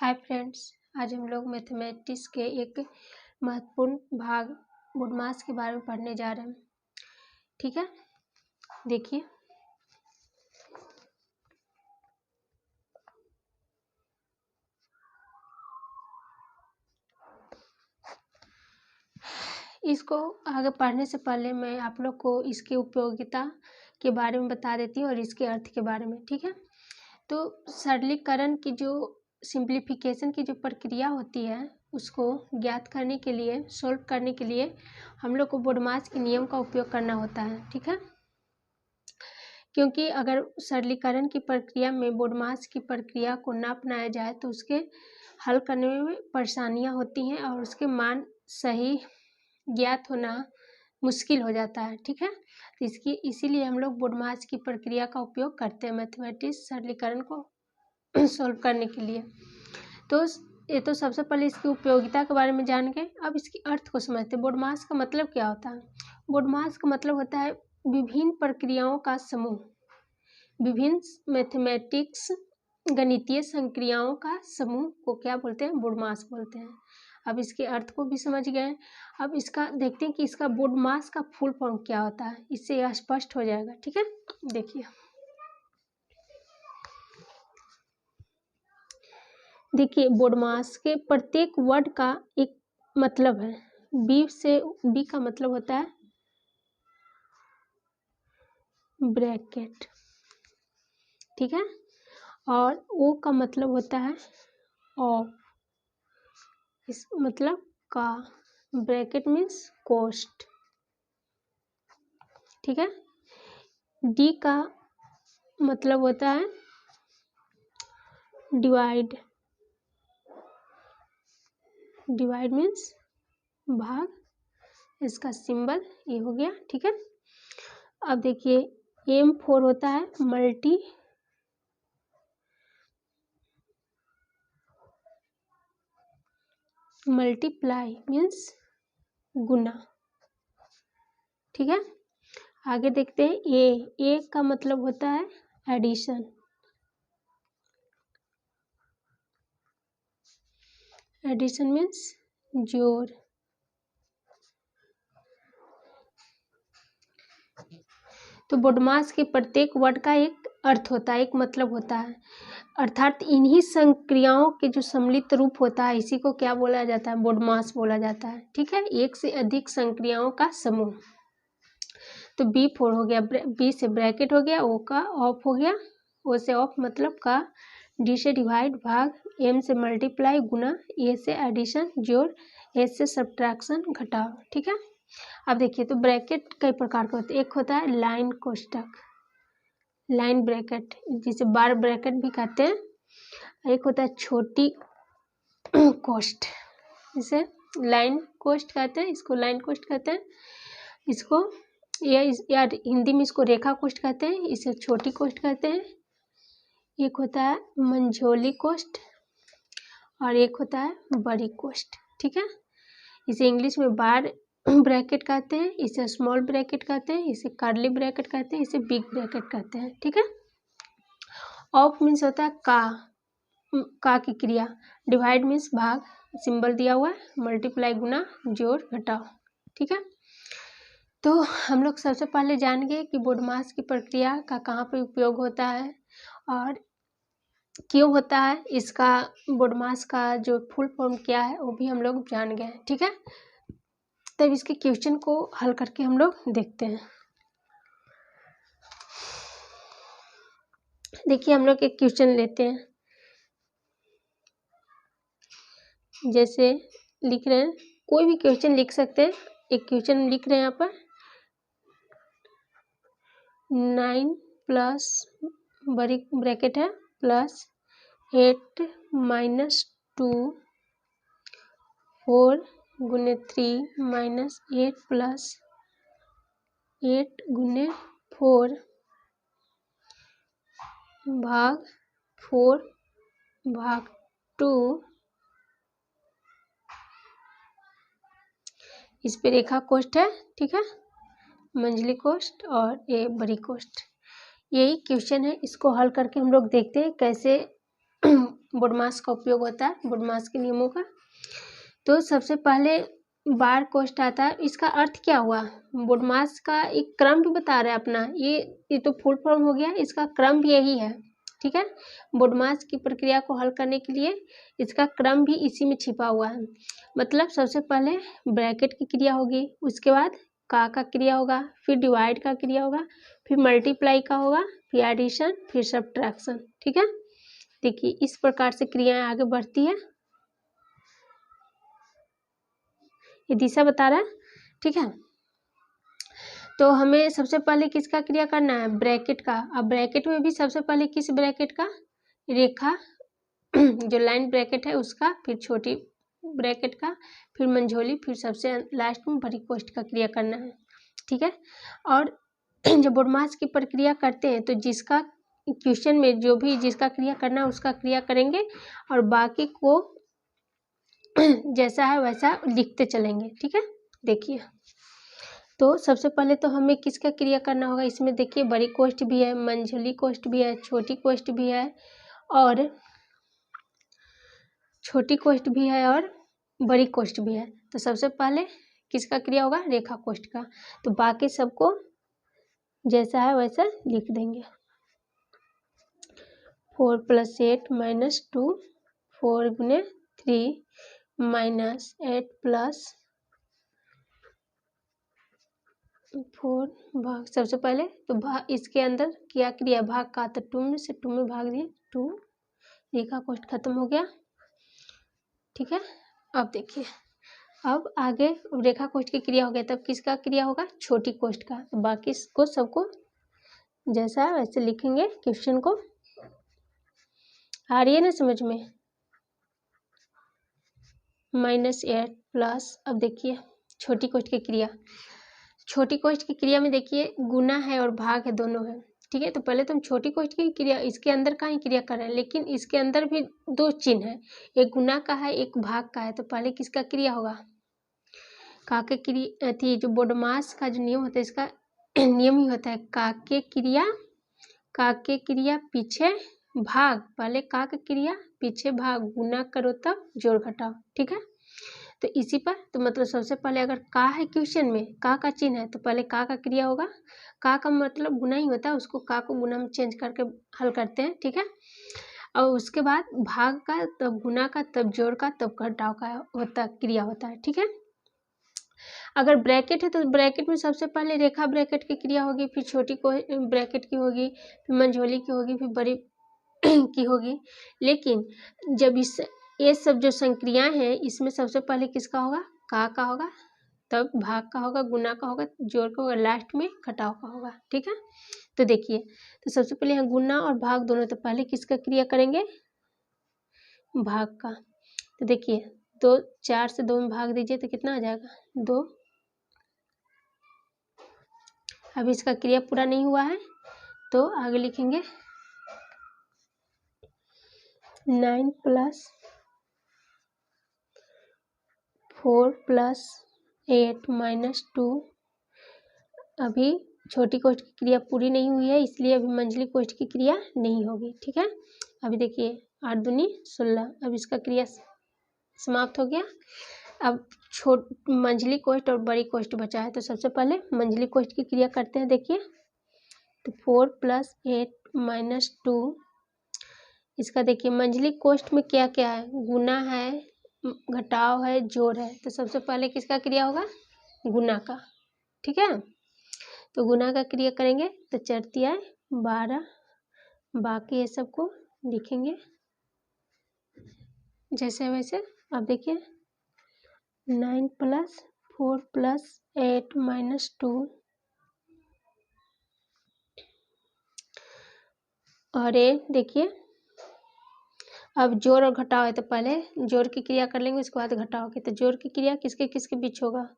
Hi friends, आज हम लोग मैथमेटिक्स के एक महत्वपूर्ण भाग बुडमास के बारे में पढ़ने जा रहे हैं। ठीक है, देखिए इसको आगे पढ़ने से पहले मैं आप लोग को इसकी उपयोगिता के बारे में बता देती हूँ और इसके अर्थ के बारे में। ठीक है, तो सरलीकरण की जो सिंप्लीफिकेशन की जो प्रक्रिया होती है उसको ज्ञात करने के लिए, सॉल्व करने के लिए हम लोग को बुडमास के नियम का उपयोग करना होता है। ठीक है, क्योंकि अगर सरलीकरण की प्रक्रिया में बुडमास की प्रक्रिया को ना अपनाया जाए तो उसके हल करने में परेशानियां होती हैं और उसके मान सही ज्ञात होना मुश्किल हो जाता है। ठीक है, तो इसीलिए हम लोग बुडमास की प्रक्रिया का उपयोग करते हैं मैथमेटिक्स सरलीकरण को सॉल्व करने के लिए। तो ये तो सबसे पहले इसकी उपयोगिता के बारे में जान गए। अब इसकी अर्थ को समझते हैं। बुडमास का मतलब क्या होता है? बुडमास का मतलब होता है विभिन्न प्रक्रियाओं का समूह, विभिन्न मैथमेटिक्स गणितीय संक्रियाओं का समूह को क्या बोलते हैं? बुडमास बोलते हैं। अब इसके अर्थ को भी समझ गए। अब इसका देखते हैं कि इसका बुडमास का फुल फॉर्म क्या होता है, इससे यह स्पष्ट हो जाएगा। ठीक है, देखिए बुडमास के प्रत्येक वर्ड का एक मतलब है। बी का मतलब होता है ब्रैकेट, ठीक है, और ओ का मतलब होता है ऑफ, इस मतलब का, ब्रैकेट मीन्स कॉस्ट। ठीक है, डी का मतलब होता है डिवाइड, डिवाइड मीन्स भाग, इसका सिंबल ये हो गया। ठीक है, अब देखिए M4 होता है मल्टीप्लाई मीन्स गुना। ठीक है, आगे देखते हैं ए का मतलब होता है एडिशन, एडिशन मीन्स जोड़। तो बुडमास के प्रत्येक वर्ड का एक अर्थ होता है, एक मतलब होता है, अर्थात इन्हीं संक्रियाओं के जो सम्मिलित रूप होता है इसी को क्या बोला जाता है? बुडमास बोला जाता है। ठीक है, एक से अधिक संक्रियाओं का समूह। तो B4 हो गया, बी से ब्रैकेट हो गया, ओ का ऑफ हो गया, ओ से ऑफ मतलब का, डी से डिवाइड भाग, एम से मल्टीप्लाई गुना, ए से एडिशन जोड़, एस से सब्ट्रैक्शन घटाव। ठीक है, अब देखिए तो ब्रैकेट कई प्रकार के होते हैं। एक होता है लाइन कोष्टक, लाइन ब्रैकेट जिसे बार ब्रैकेट भी कहते हैं। एक होता है छोटी कोष्ट, इसे लाइन कोष्ट कहते हैं, इसको लाइन कोष्ट कहते हैं, इसको या हिंदी में इसको रेखा कोष्ट कहते हैं, इसे छोटी कोष्ट कहते हैं। एक होता है मंझोली कोष्ट और एक होता है बड़ी कोष्ट। ठीक है, इसे इंग्लिश में बार ब्रैकेट कहते हैं, इसे स्मॉल ब्रैकेट कहते हैं, इसे कर्ली ब्रैकेट कहते हैं, इसे बिग ब्रैकेट कहते हैं। ठीक है, ऑफ मीन्स होता है का की क्रिया, डिवाइड मीन्स भाग, सिंबल दिया हुआ है, मल्टीप्लाई गुना, जोड़ घटाव। ठीक है, तो हम लोग सबसे पहले जान गए कि बुडमास की प्रक्रिया का कहाँ पे उपयोग होता है और क्यों होता है, इसका बुडमास का जो फुल फॉर्म क्या है वो भी हम लोग जान गए। ठीक है, तब इसके क्वेश्चन को हल करके हम लोग देखते हैं। देखिए हम लोग एक क्वेश्चन लेते हैं, जैसे लिख रहे हैं, कोई भी क्वेश्चन लिख सकते हैं। एक क्वेश्चन लिख रहे हैं यहाँ पर 9 प्लस बड़ी ब्रैकेट है प्लस 8 माइनस 2 4 गुने 3 माइनस 8 प्लस 8 गुने 4 भाग 4 भाग 2, इस पे रेखा कोष्ट है। ठीक है, मंझली कोष्ट और ये बड़ी कोष्ट, यही क्वेश्चन है। इसको हल करके हम लोग देखते हैं कैसे बोडमास का उपयोग होता है, बोडमास के नियमों का। तो सबसे पहले बार कोष्ट आता है। इसका अर्थ क्या हुआ? बोडमास का एक क्रम भी बता रहा है अपना, ये तो फुल फॉर्म हो गया, इसका क्रम भी यही है, ठीक है। बोडमास की प्रक्रिया को हल करने के लिए इसका क्रम भी इसी में छिपा हुआ है। मतलब सबसे पहले ब्रैकेट की क्रिया होगी, उसके बाद का क्रिया होगा, फिर डिवाइड का क्रिया होगा, फिर मल्टीप्लाई का होगा, फिर एडिशन, फिर सब्ट्रैक्शन, ठीक है। देखिए इस प्रकार से क्रियाएं आगे बढ़ती है, ये दिशा बता रहा है, ठीक है। तो हमें सबसे पहले किसका क्रिया करना है? ब्रैकेट का। अब ब्रैकेट में भी सबसे पहले किस ब्रैकेट का? रेखा जो लाइन ब्रैकेट है उसका, फिर छोटी ब्रैकेट का, फिर मंझोली, फिर सबसे लास्ट में बड़ी कोष्ठ का क्रिया करना है, ठीक है। और जब बोडमास की प्रक्रिया करते हैं तो जिसका क्वेश्चन में जो भी जिसका क्रिया करना है उसका क्रिया करेंगे और बाकी को जैसा है वैसा लिखते चलेंगे, ठीक है। देखिए तो सबसे पहले तो हमें किसका क्रिया करना होगा? इसमें देखिए बड़ी कोष्ठ भी है, मंझली कोष्ठ भी है, छोटी कोष्ठ भी है और बड़ी कोष्ठ भी है। तो सबसे पहले किसका क्रिया होगा? रेखा कोष्ठ का। तो बाकी सबको जैसा है वैसा लिख देंगे। 4 + 8 - 2, 4 × 3 - 8 + 4 भाग, सबसे पहले तो भाग इसके अंदर क्या क्रिया? भाग का, तो 2 में से 2 में भाग दिए, 2, रेखा कोष्ठ खत्म हो गया, ठीक है। अब देखिए अब आगे रेखा कोष्ठ की क्रिया हो गया, तब किसका क्रिया होगा? छोटी कोष्ठ का। तो बाकी को सबको जैसा है वैसे लिखेंगे। क्वेश्चन को आ रही है ना समझ में? -8 प्लस, अब देखिए छोटी कोष्ठ की क्रिया, छोटी कोष्ठ की क्रिया में देखिए गुना है और भाग है, दोनों है, ठीक है। तो पहले तो हम छोटी कोष्ठ की क्रिया, इसके अंदर का ही क्रिया कर रहे हैं, लेकिन इसके अंदर भी दो चिन्ह है, एक गुना का है एक भाग का है। तो पहले किसका क्रिया होगा? काके क्रिया थी, जो बोडमास का जो नियम होता है इसका नियम ही होता है काके क्रिया पीछे भाग, पहले काके क्रिया पीछे भाग, गुना करो तब जोड़ घटाओ, ठीक है। तो इसी पर तो मतलब सबसे पहले अगर का है क्वेश्चन में, का चिन्ह है, तो पहले का क्रिया होगा। का मतलब गुना ही होता है, उसको का को गुना में चेंज करके हल करते हैं, ठीक है। और उसके बाद भाग का, तब गुना का, तब जोड़ का, तब घटाव का होता क्रिया होता है, ठीक है। अगर ब्रैकेट है तो ब्रैकेट में सबसे पहले रेखा ब्रैकेट की क्रिया होगी, फिर छोटी को ब्रैकेट की होगी, फिर मंझोली की होगी, फिर बड़ी की होगी। लेकिन जब ये सब जो संक्रियाएं हैं इसमें सबसे पहले किसका होगा? का होगा, तब भाग का होगा, गुना का होगा, जोड़ का होगा, लास्ट में घटाव का होगा, ठीक है। तो देखिए तो सबसे पहले यहाँ गुना और भाग दोनों, तो पहले किसका क्रिया करेंगे? भाग का। तो देखिए 2, 4 से 2 में भाग दीजिए तो कितना आ जाएगा? 2। अभी इसका क्रिया पूरा नहीं हुआ है तो आगे लिखेंगे 9 + 4 + 8 - 2। अभी छोटी कोष्ठ की क्रिया पूरी नहीं हुई है, इसलिए अभी मंझली कोष्ठ की क्रिया नहीं होगी, ठीक है। अभी देखिए 8 दूनी 16, अब इसका क्रिया समाप्त हो गया। अब मंझली कोष्ठ और बड़ी कोष्ठ बचा है, तो सबसे पहले मंझली कोष्ठ की क्रिया करते हैं। देखिए तो 4 + 8 - 2, इसका देखिए मंझली कोष्ठ में क्या क्या है? गुना है, घटाव है, जोड़ है। तो सबसे पहले किसका क्रिया होगा? गुना का, ठीक है। तो गुना का क्रिया करेंगे तो 4 × 12, बाकी ये सबको लिखेंगे जैसे वैसे। अब देखिए 9 + 4 + 8 - 2, और ये देखिए अब जोड़ और घटाव है, तो पहले जोड़ की क्रिया कर लेंगे, उसके बाद घटाव की। तो जोड़ की क्रिया किसके किसके बीच होगा?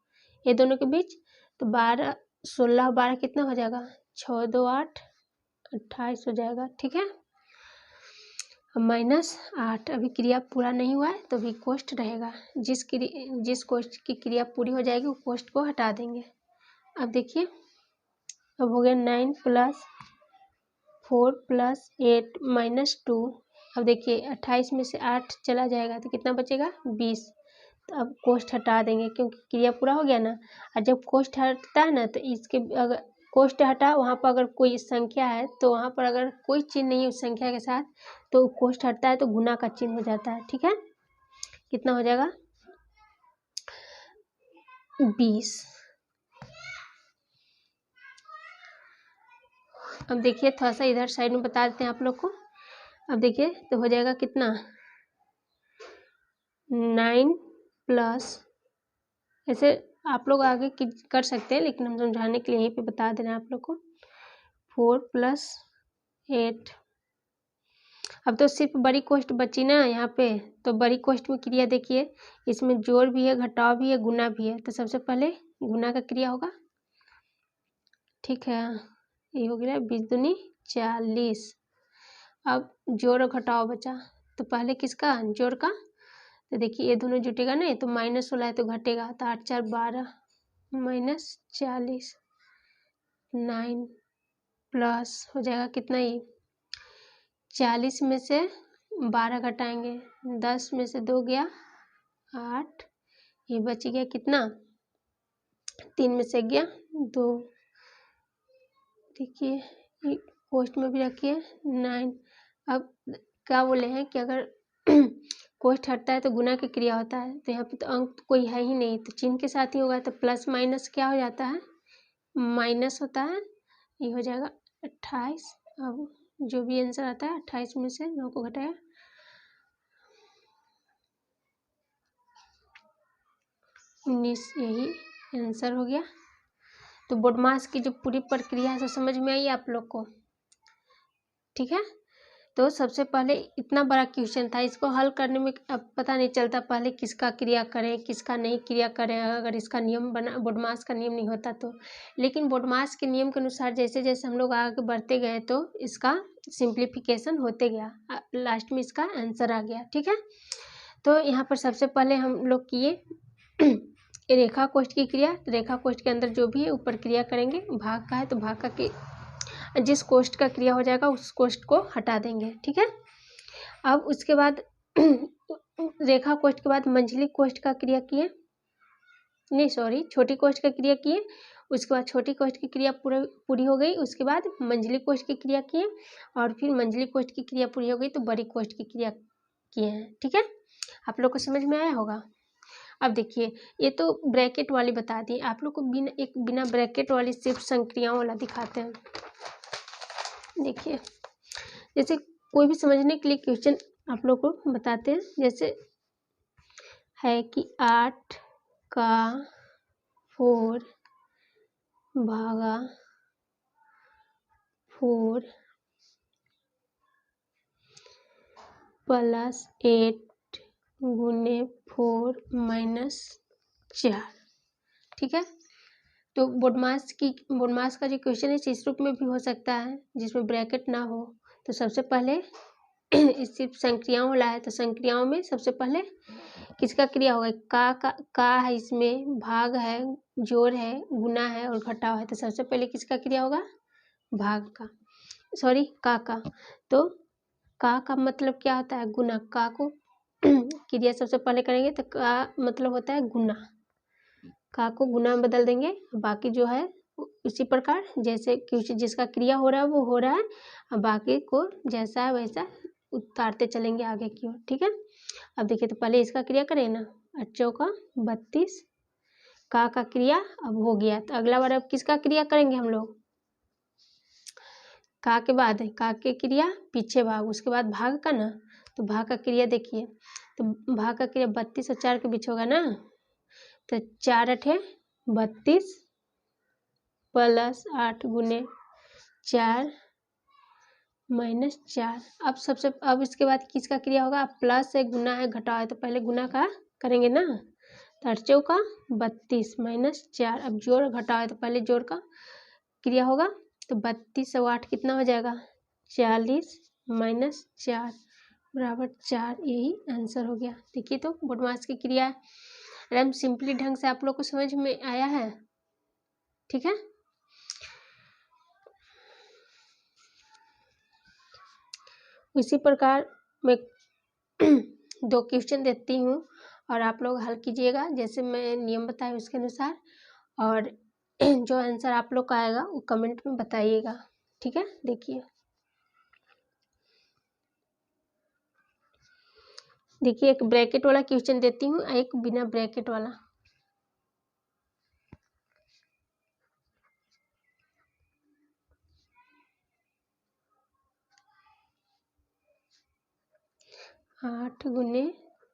ये दोनों के बीच। तो 12, 16, 12 कितना हो जाएगा? 6, 2, 8, 28 हो जाएगा, ठीक है। -8, अभी क्रिया पूरा नहीं हुआ है तो अभी कोष्ठ रहेगा। जिस कोष्ठ की क्रिया पूरी हो जाएगी वो कोष्ठ को हटा देंगे। अब देखिए अब हो गया 9 + 4 + 8 - 2, अब देखिए 28 में से 8 चला जाएगा तो कितना बचेगा 20। तो अब कोष्ठ हटा देंगे क्योंकि क्रिया पूरा हो गया ना। और जब कोष्ठ हटता है ना तो इसके अगर कोष्ठ हटा वहाँ पर अगर कोई संख्या है तो वहाँ पर अगर कोई चिन्ह नहीं है उस संख्या के साथ तो कोष्ठ हटता है तो गुना का चिन्ह हो जाता है। ठीक है, कितना हो जाएगा 20। अब देखिए थोड़ा सा इधर साइड में बता देते हैं आप लोग को। अब देखिए तो हो जाएगा कितना 9 प्लस, ऐसे आप लोग आगे कर सकते हैं लेकिन हम समझाने के लिए यहीं पे बता दे रहे हैं आप लोग को। 4 प्लस 8। अब तो सिर्फ बड़ी कोष्ठ बची ना यहाँ पे, तो बड़ी कोष्ठ में क्रिया देखिए इसमें जोड़ भी है, घटाव भी है, गुना भी है। तो सबसे पहले गुना का क्रिया होगा। ठीक है, ये हो गया 20 दूनी 40। अब जोड़ और घटाव बचा, तो पहले किसका जोड़ का। तो देखिए ये दोनों जुटेगा नहीं तो माइनस वाला है तो घटेगा। तो 8 4 12 माइनस 40 9 प्लस हो जाएगा कितना, ये 40 में से 12 घटाएंगे, 10 में से 2 गया 8, ये बच गया कितना 3 में से गया 2। देखिए ये कोष्ठ में भी रखिए 9। अब क्या बोले हैं कि अगर कोष्ठ हटता है तो गुना की क्रिया होता है, तो यहाँ पे तो अंक तो कोई है ही नहीं तो चिन्ह के साथ ही होगा। तो प्लस माइनस क्या हो जाता है, माइनस होता है। ये हो जाएगा 28। अब जो भी आंसर आता है 28 में से 9 को घटाया 19, यही आंसर हो गया। तो बोडमास की जो पूरी प्रक्रिया है सब समझ में आई आप लोग को। ठीक है, तो सबसे पहले इतना बड़ा क्वेश्चन था, इसको हल करने में अब पता नहीं चलता पहले किसका क्रिया करें किसका नहीं क्रिया करें, अगर इसका नियम बना बोडमास का नियम नहीं होता तो। लेकिन बोडमास के नियम के अनुसार जैसे जैसे हम लोग आगे बढ़ते गए तो इसका सिंप्लीफिकेशन होते गया, लास्ट में इसका आंसर आ गया। ठीक है, तो यहाँ पर सबसे पहले हम लोग किए रेखा कोष्ठ की क्रिया। रेखा कोष्ठ के अंदर जो भी है ऊपर क्रिया करेंगे, भाग का है तो भाग का जिस कोष्ठ का क्रिया हो जाएगा उस कोष्ठ को हटा देंगे। ठीक है, अब उसके बाद रेखा कोष्ठ के बाद मंझली कोष्ठ का क्रिया किए, नहीं सॉरी छोटी कोष्ठ का क्रिया किए। उसके बाद छोटी कोष्ठ की क्रिया पूरी हो गई, उसके बाद मंझली कोष्ठ की क्रिया किए और फिर मंझली कोष्ठ की क्रिया पूरी हो गई तो बड़ी कोष्ठ की क्रिया किए हैं। ठीक है, आप लोग को समझ में आया होगा। अब देखिए ये तो ब्रैकेट वाली बता दी, आप लोग को बिना ब्रैकेट वाली सिर्फ संक्रियाओं वाला दिखाते हैं। देखिए जैसे कोई भी समझने के लिए क्वेश्चन आप लोग को बताते हैं, जैसे है कि 8 का 4 भागा 4 प्लस 8 गुने 4 माइनस 4। ठीक है, तो बोडमास का जो क्वेश्चन है इस रूप में भी हो सकता है जिसमें ब्रैकेट ना हो। तो सबसे पहले इस सिर्फ संक्रियाओं वाला है तो संक्रियाओं में सबसे पहले किसका क्रिया होगा, का है, इसमें भाग है, जोड़ है, गुना है और घटाव है। तो सबसे पहले किसका क्रिया होगा, भाग का, सॉरी का। तो का मतलब क्या होता है, गुना। का को क्रिया सबसे पहले करेंगे तो का मतलब होता है गुना, का को गुना में बदल देंगे। बाकी जो है उसी प्रकार जैसे क्योंकि जिसका क्रिया हो रहा है वो हो रहा है, और बाकी को जैसा है वैसा उतारते चलेंगे आगे की ओर। ठीक है, अब देखिए तो पहले इसका क्रिया करें ना, 8 का 32 का क्रिया अब हो गया। तो अगला बार अब किसका क्रिया करेंगे हम लोग, का के बाद है का के क्रिया पीछे भाग, उसके बाद भाग का ना। तो भाग का क्रिया देखिए, तो भाग का क्रिया 32 और 4 के बीच होगा ना। तो 4 8 32 प्लस 8 गुने 4 माइनस 4। अब इसके बाद किसका क्रिया होगा, प्लस है, गुना है, घटाव है। तो पहले गुना का करेंगे ना, तो 8 का 32 माइनस 4। अब जोड़ घटाव है तो पहले जोड़ का क्रिया होगा। तो 32 और 8 कितना हो जाएगा 40 माइनस 4 बराबर 4, यही आंसर हो गया। देखिए तो बोडमास की क्रिया एकदम सिंपली ढंग से आप लोग को समझ में आया है। ठीक है, इसी प्रकार मैं 2 क्वेश्चन देती हूँ और आप लोग हल कीजिएगा जैसे मैं नियम बताए उसके अनुसार, और जो आंसर आप लोग का आएगा वो कमेंट में बताइएगा। ठीक है, देखिए एक ब्रैकेट वाला क्वेश्चन देती हूँ, एक बिना ब्रैकेट वाला। आठ गुने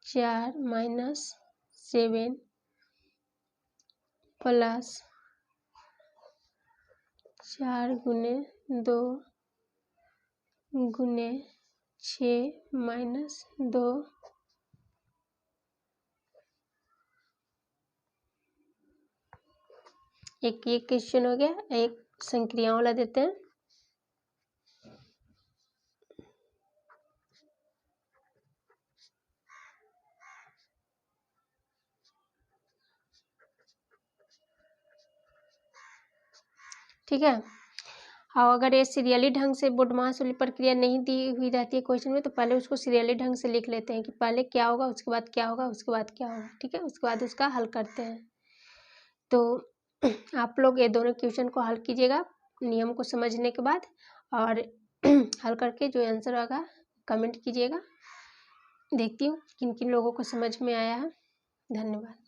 4 माइनस 7 प्लस 4 गुने 2 गुने 6 माइनस 2। एक ये क्वेश्चन हो गया, एक संक्रियाओं वाला देते हैं। ठीक है, और अगर ये सीरियली ढंग से बोडमास वाली प्रक्रिया नहीं दी हुई रहती है क्वेश्चन में, तो पहले उसको सीरियली ढंग से लिख लेते हैं कि पहले क्या होगा, उसके बाद क्या होगा, उसके बाद क्या होगा। ठीक है, उसके बाद उसका हल करते हैं। तो आप लोग ये दोनों क्वेश्चन को हल कीजिएगा नियम को समझने के बाद, और हल करके जो आंसर होगा कमेंट कीजिएगा। देखती हूँ किन किन लोगों को समझ में आया है। धन्यवाद।